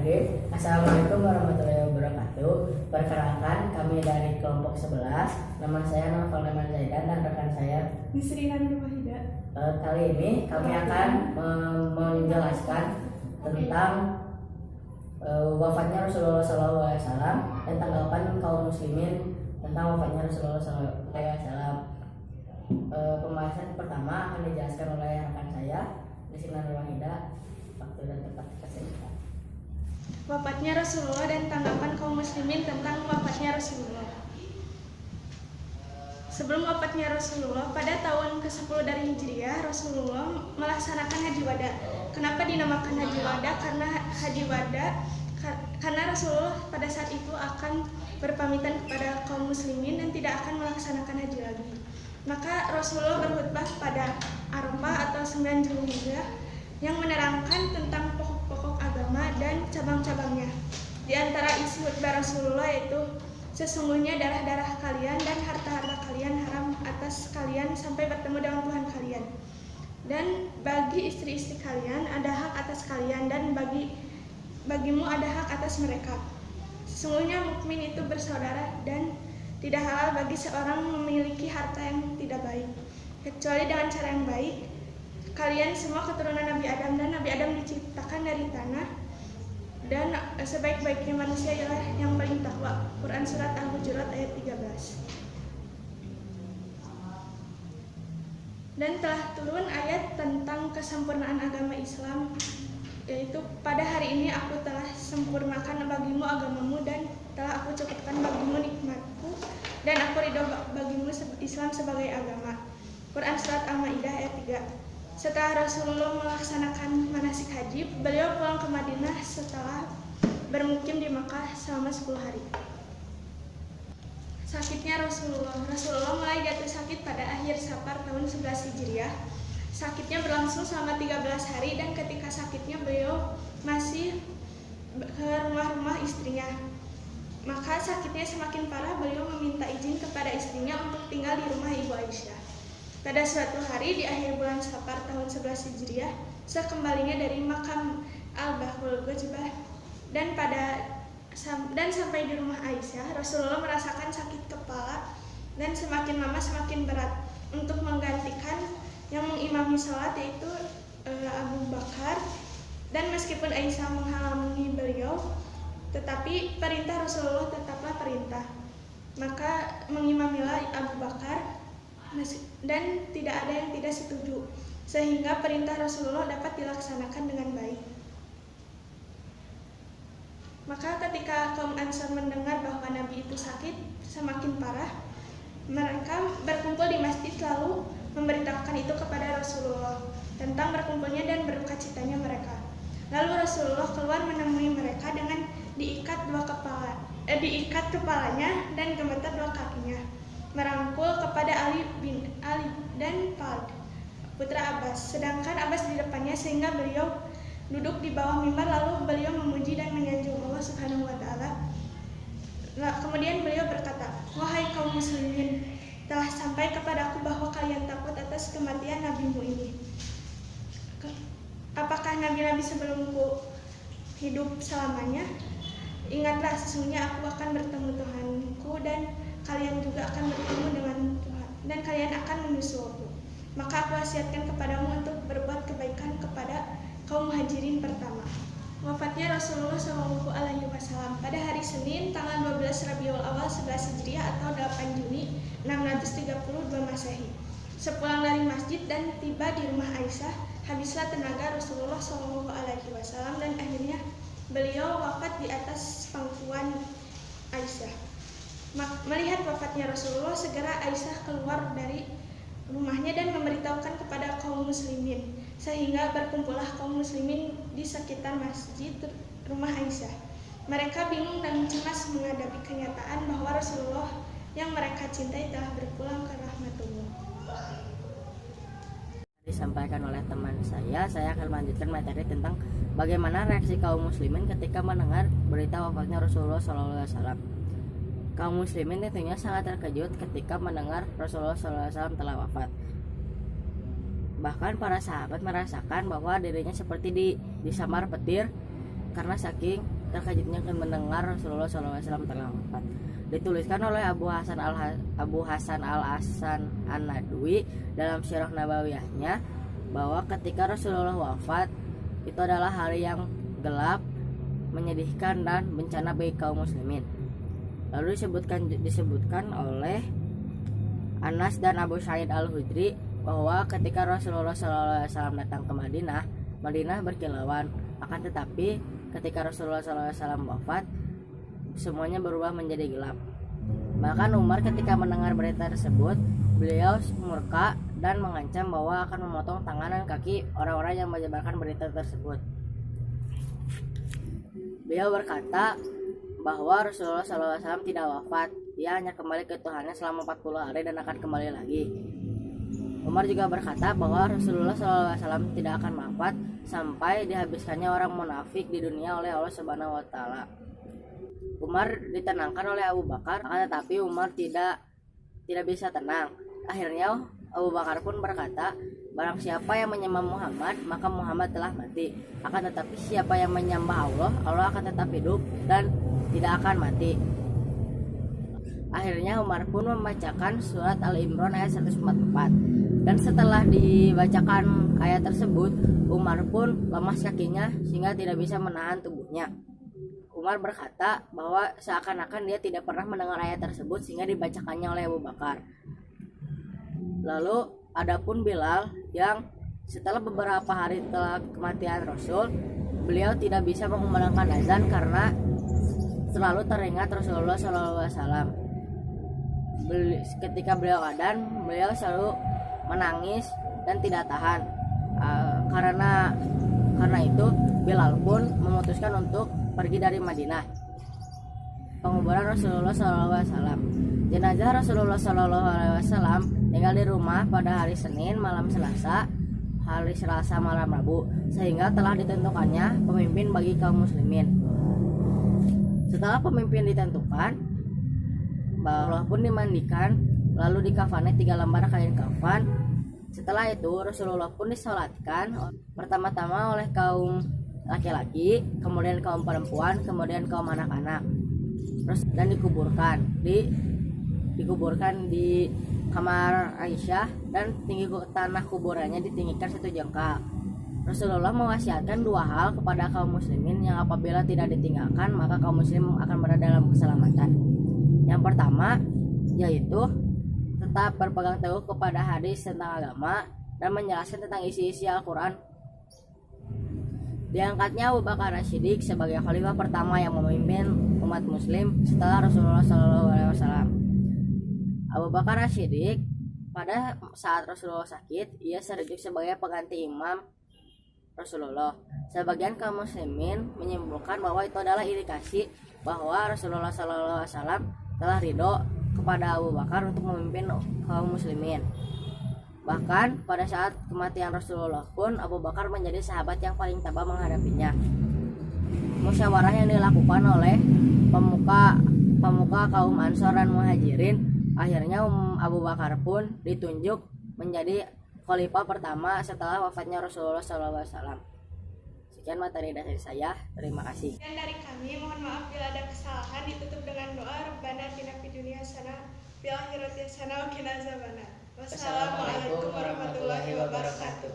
Bismillahirrahmanirrahim. Assalamualaikum warahmatullahi wabarakatuh. Perkenalkan, kami dari kelompok 11. Nama saya Naufal Leman Zaidan dan rekan saya Nisrina Nurwahida. Kali ini kami akan menjelaskan tentang wafatnya Rasulullah SAW dan tanggapan kaum muslimin tentang wafatnya Rasulullah SAW. Pembahasan pertama akan dijelaskan oleh rekan saya Nisrina Nurwahida. Waktu dan tempat kesedihan. Wafatnya Rasulullah dan tanggapan kaum muslimin tentang wafatnya Rasulullah. Sebelum wafatnya Rasulullah, pada tahun ke-10 dari Hijriah, Rasulullah melaksanakan Haji Wada. Kenapa dinamakan Haji Wada? Karena Haji Wada karena Rasulullah pada saat itu akan berpamitan kepada kaum muslimin dan tidak akan melaksanakan haji lagi. Maka Rasulullah berkhutbah pada Arafah atau 9 Zulhijjah yang menerangkan tentang pokok-pokok agama dan cabang-cabangnya. Di antara isi khutbah Rasulullah yaitu, sesungguhnya darah-darah kalian dan harta-harta kalian haram atas kalian sampai bertemu dengan Tuhan kalian. Dan bagi istri-istri kalian ada hak atas kalian dan bagimu ada hak atas mereka. Sesungguhnya mukmin itu bersaudara dan tidak halal bagi seorang memiliki harta yang tidak baik, kecuali dengan cara yang baik. Kalian semua keturunan Nabi Adam dan Nabi Adam diciptakan dari tanah dan sebaik-baiknya manusia ialah yang paling takwa. Quran Surat Al-Hujurat ayat 13. Dan telah turun ayat tentang kesempurnaan agama Islam, yaitu pada hari ini aku telah sempurnakan bagimu agamamu dan telah aku cukupkan bagimu nikmatku dan aku ridho bagimu Islam sebagai agama. Quran Surat Al-Maidah ayat 3. Setelah Rasulullah melaksanakan manasik haji, beliau pulang ke Madinah setelah bermukim di Makkah selama 10 hari. Sakitnya Rasulullah mulai jatuh sakit pada akhir Safar tahun 11 Hijriah. Sakitnya berlangsung selama 13 hari dan ketika sakitnya beliau masih ke rumah-rumah istrinya. Maka sakitnya semakin parah, beliau meminta izin kepada istrinya untuk tinggal di rumah Ibu Aisyah. Pada suatu hari di akhir bulan Safar tahun 11 Hijriah, sekembalinya dari makam Al-Bahul Gojbah dan sampai di rumah Aisyah, Rasulullah merasakan sakit kepala dan semakin lama semakin berat. Untuk menggantikan yang mengimami sholat yaitu Abu Bakar, dan meskipun Aisyah menghalangi beliau, tetapi perintah Rasulullah tetaplah perintah. Maka mengimamilah Abu Bakar dan tidak ada yang tidak setuju, sehingga perintah Rasulullah dapat dilaksanakan dengan baik. Maka ketika kaum Ansar mendengar bahwa Nabi itu sakit semakin parah, mereka berkumpul di masjid lalu memberitahukan itu kepada Rasulullah tentang berkumpulnya dan berdukacitanya mereka. Lalu Rasulullah keluar menemui mereka dengan diikat kepalanya dan gemetar 2 kakinya, merangkul kepada Ali dan Fad, putra Abbas, sedangkan Abbas di depannya, sehingga beliau duduk di bawah mimbar lalu beliau memuji dan menyanjung Allah Subhanahu wa taala. Kemudian beliau berkata, "Wahai kaum muslimin, telah sampai kepadaku bahwa kalian takut atas kematian nabimu ini. Apakah nabi-nabi sebelumku hidup selamanya? Ingatlah, sesungguhnya aku akan bertemu Tuhanku dan kalian juga akan bertemu dengan Tuhan dan kalian akan menyusulku. Maka aku wasiatkan kepadamu untuk berbuat kebaikan kepada kaum muhajirin pertama." Wafatnya Rasulullah SAW pada hari Senin tanggal 12 Rabiul Awal 11 Hijriah atau 8 Juni 632 Masehi. Sepulang dari masjid dan tiba di rumah Aisyah, habislah tenaga Rasulullah SAW dan akhirnya beliau wafat di atas pangkuan Aisyah. Melihat wafatnya Rasulullah, segera Aisyah keluar dari rumahnya dan memberitahukan kepada kaum muslimin, sehingga berkumpullah kaum muslimin di sekitar masjid rumah Aisyah. Mereka bingung dan cemas menghadapi kenyataan bahwa Rasulullah yang mereka cintai telah berpulang ke rahmatullah. Disampaikan oleh teman saya akan melanjutkan materi tentang bagaimana reaksi kaum muslimin ketika mendengar berita wafatnya Rasulullah SAW. Kaum muslimin tentunya sangat terkejut ketika mendengar Rasulullah SAW telah wafat. Bahkan para sahabat merasakan bahwa dirinya seperti disambar petir karena saking terkejutnya mendengar Rasulullah SAW telah wafat. Dituliskan oleh Abu Hasan al Hasan An-Nadwi dalam Sirah Nabawiyahnya bahwa ketika Rasulullah wafat itu adalah hari yang gelap, menyedihkan dan bencana bagi kaum muslimin. Lalu disebutkan oleh Anas dan Abu Sa'id Al-Hudri bahwa ketika Rasulullah SAW datang ke Madinah berkilauan. Akan tetapi ketika Rasulullah SAW wafat, semuanya berubah menjadi gelap. Bahkan Umar ketika mendengar berita tersebut, beliau murka dan mengancam bahwa akan memotong tangan dan kaki orang-orang yang menyebarkan berita tersebut. Beliau berkata bahwa Rasulullah SAW tidak wafat, dia hanya kembali ke Tuhannya selama 40 hari dan akan kembali lagi. Umar juga berkata bahwa Rasulullah SAW tidak akan wafat sampai dihabiskannya orang munafik di dunia oleh Allah Subhanahu wa Ta'ala. Umar ditenangkan oleh Abu Bakar, tetapi Umar tidak bisa tenang. Akhirnya Abu Bakar pun berkata, barang siapa yang menyembah Muhammad, maka Muhammad telah mati. Akan tetapi siapa yang menyembah Allah, Allah akan tetap hidup dan tidak akan mati. Akhirnya Umar pun membacakan surat Al-Imran ayat 144. Dan setelah dibacakan ayat tersebut, Umar pun lemas kakinya sehingga tidak bisa menahan tubuhnya. Umar berkata bahwa seakan-akan dia tidak pernah mendengar ayat tersebut sehingga dibacakannya oleh Abu Bakar. Lalu adapun Bilal yang setelah beberapa hari setelah kematian Rasul, beliau tidak bisa mengumandangkan azan karena selalu teringat Rasulullah SAW. Ketika beliau adzan, beliau selalu menangis dan tidak tahan. Karena itu Bilal pun memutuskan untuk pergi dari Madinah. Penguburan Rasulullah SAW. Jenazah Rasulullah SAW tinggal di rumah pada hari Senin malam Selasa, hari Selasa malam Rabu, sehingga telah ditentukannya pemimpin bagi kaum muslimin. Setelah pemimpin ditentukan, Rasulullah pun dimandikan, lalu dikafani 3 lembar kain kafan. Setelah itu Rasulullah pun disolatkan pertama-tama oleh kaum laki-laki, kemudian kaum perempuan, kemudian kaum anak-anak, dan dikuburkan di kamar Aisyah, dan tinggi tanah kuburannya ditinggikan 1 jengkal. Rasulullah mewasiatkan 2 hal kepada kaum muslimin yang apabila tidak ditinggalkan maka kaum muslim akan berada dalam keselamatan. Yang pertama yaitu tetap berpegang teguh kepada hadis tentang agama dan menjelaskan tentang isi-isi Al-Quran. Diangkatnya Abu Bakar As-Siddiq sebagai khalifah pertama yang memimpin umat muslim setelah Rasulullah SAW. Abu Bakar As-Siddiq pada saat Rasulullah sakit, ia dirujuk sebagai pengganti imam Rasulullah. Sebagian kaum muslimin menyimpulkan bahwa itu adalah indikasi bahwa Rasulullah SAW telah ridho kepada Abu Bakar untuk memimpin kaum muslimin. Bahkan pada saat kematian Rasulullah pun Abu Bakar menjadi sahabat yang paling tabah menghadapinya. Musyawarah yang dilakukan oleh pemuka kaum Ansor dan Muhajirin, akhirnya Abu Bakar pun ditunjuk menjadi khalifah pertama setelah wafatnya Rasulullah SAW. Sekian materi dari saya, terima kasih. Dan dari kami, mohon maaf bila ada kesalahan. Ditutup dengan doa Rabbana atina fid dunya hasanah fil akhirati hasanah wa qina azabannar. Wassalamualaikum warahmatullahi wabarakatuh.